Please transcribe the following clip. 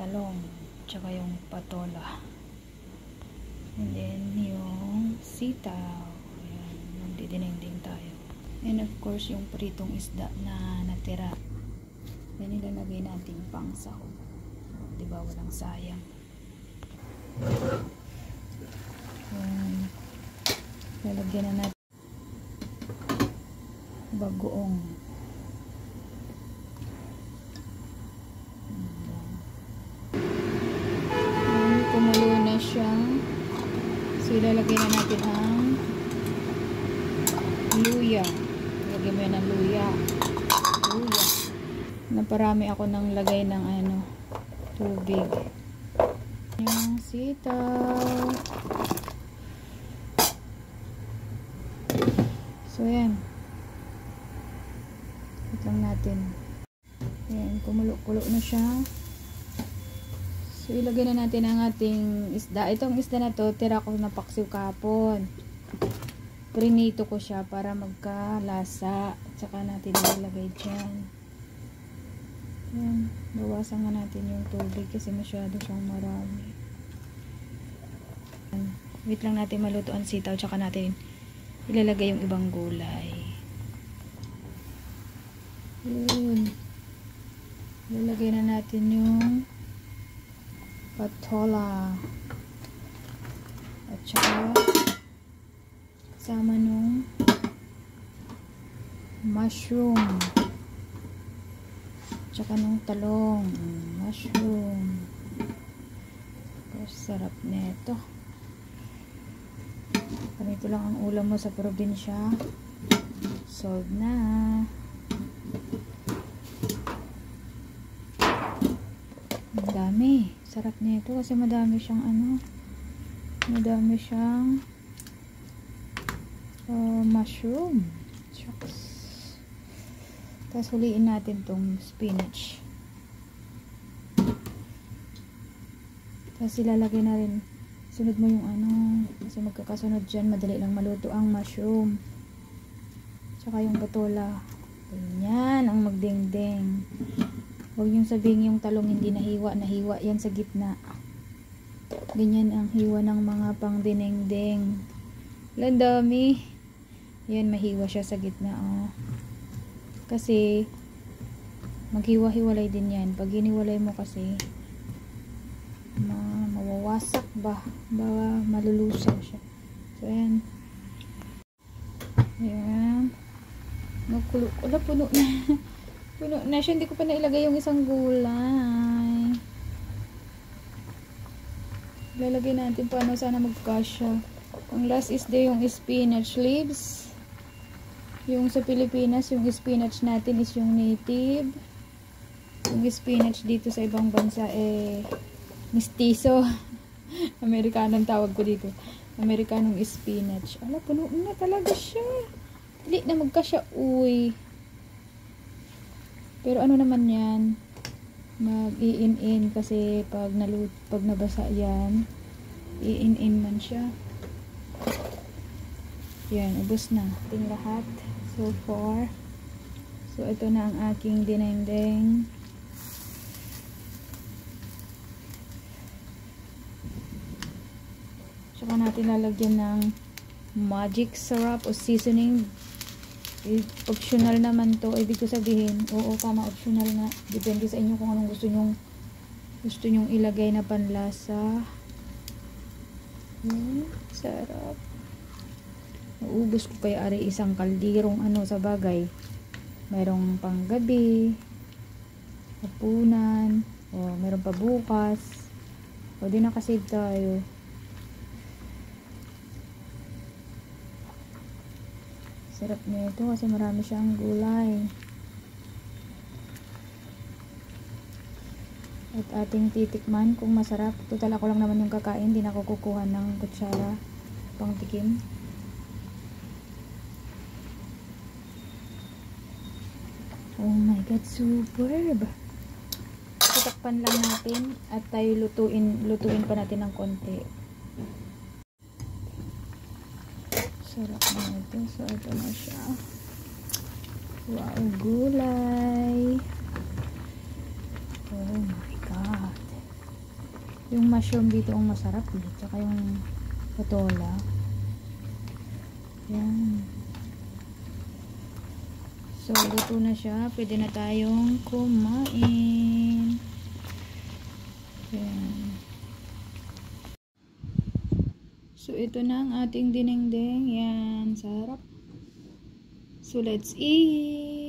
talong, tsaka yung patola. And then, yung sitaw. Ayan, magdidinengding tayo. And of course, yung pritong isda na natira. Yan ilalagay natin pang sahog. Diba, walang sayang. Ayan. Lalagyan na natin bagoong. Kumulo na siya. So, ilalagay na natin ang luya. Lagyan mo yan ng luya. Naparami ako ng lagay ng tubig. Yung sitaw. So, yan. Wait lang natin. Ayan, kumulo-kulo na siya. So, ilagay na natin ang ating isda. Itong isda na to, tira ko na paksiw kahapon. Prinito ko siya para magkalasa. At saka natin ilalagay dyan. Ayan, bawasan nga natin yung tubig kasi masyado siyang marami. Ayan. Wait lang natin maluto ang sitaw. Tsaka natin ilalagay yung ibang gulay. Ayan. Ilalagay na natin yung patola. At saka kasama nung mushroom. Tsaka nung talong. Mushroom. Sarap nito. Ganito lang ang ulam mo sa probinsya. Solved na. Ang dami. Sarap nito kasi madami siyang madami siyang mushroom. Shucks. Tapos huliin natin tong spinach. Tapos ilalagay na rin. Sunod mo yung kasi magkakasunod dyan. Madali lang maluto ang mushroom. Tsaka yung patola. Ganyan ang magdingding. Huwag yung sabihin yung talong hindi nahiwa. Nahiwa yan sa gitna. Ganyan ang hiwa ng mga pang dinengdeng. Landami. Yan, mahiwa siya sa gitna. Oh. Kasi maghiwa-hiwalay din yan. Pag hiniwalay mo kasi mawawasak ba? Malulusaw siya. So, ayan. Ayan. Magkulo-kulo. Puno na. Puno na siya. Hindi ko pa nailagay yung isang gulay. Lalagay natin paano sana magkasya. Ang last is yung spinach leaves. Yung sa Pilipinas, yung spinach natin is yung native. Yung spinach dito sa ibang bansa mistiso. Amerikanong tawag ko dito. Amerikanong spinach. Ala, puno na talaga siya. Dili na magkasya. Uy. Pero ano naman yan? Mag-i-in-in kasi pag nabasa yan, i-in-in man siya. Yan, ubos na. Ating lahat so far. So, ito na ang aking dinengdeng. Tsaka natin lalagyan ng magic syrup o seasoning. Optional naman to. Ibig ko sabihin, oo, tama, optional nga. Depende sa inyo kung anong gusto nyong ilagay na panlasa. Sarap. Naubos ko kaya ari isang kaldirong sa bagay. Mayroong panggabi, hapunan, o mayroong pa bukas. O di nakasave tayo. Sarap nito kasi marami siyang gulay. At ating titikman kung masarap. Total ako lang naman yung kakain. Hindi na ako kukuha ng kutsara pang tikim. Oh my God, superb! Tatakpan lang natin at tayo lutuin pa natin ng konti. Sarap na ito. So, ito na siya. Wow, gulay. Oh my God. Yung mushroom dito ang masarap eh. Tsaka yung patola. Yan. So, luto na siya. Pwede na tayong kumain. Yan. So, ito na ang ating dinengdeng. Yan. Sarap. So, let's eat.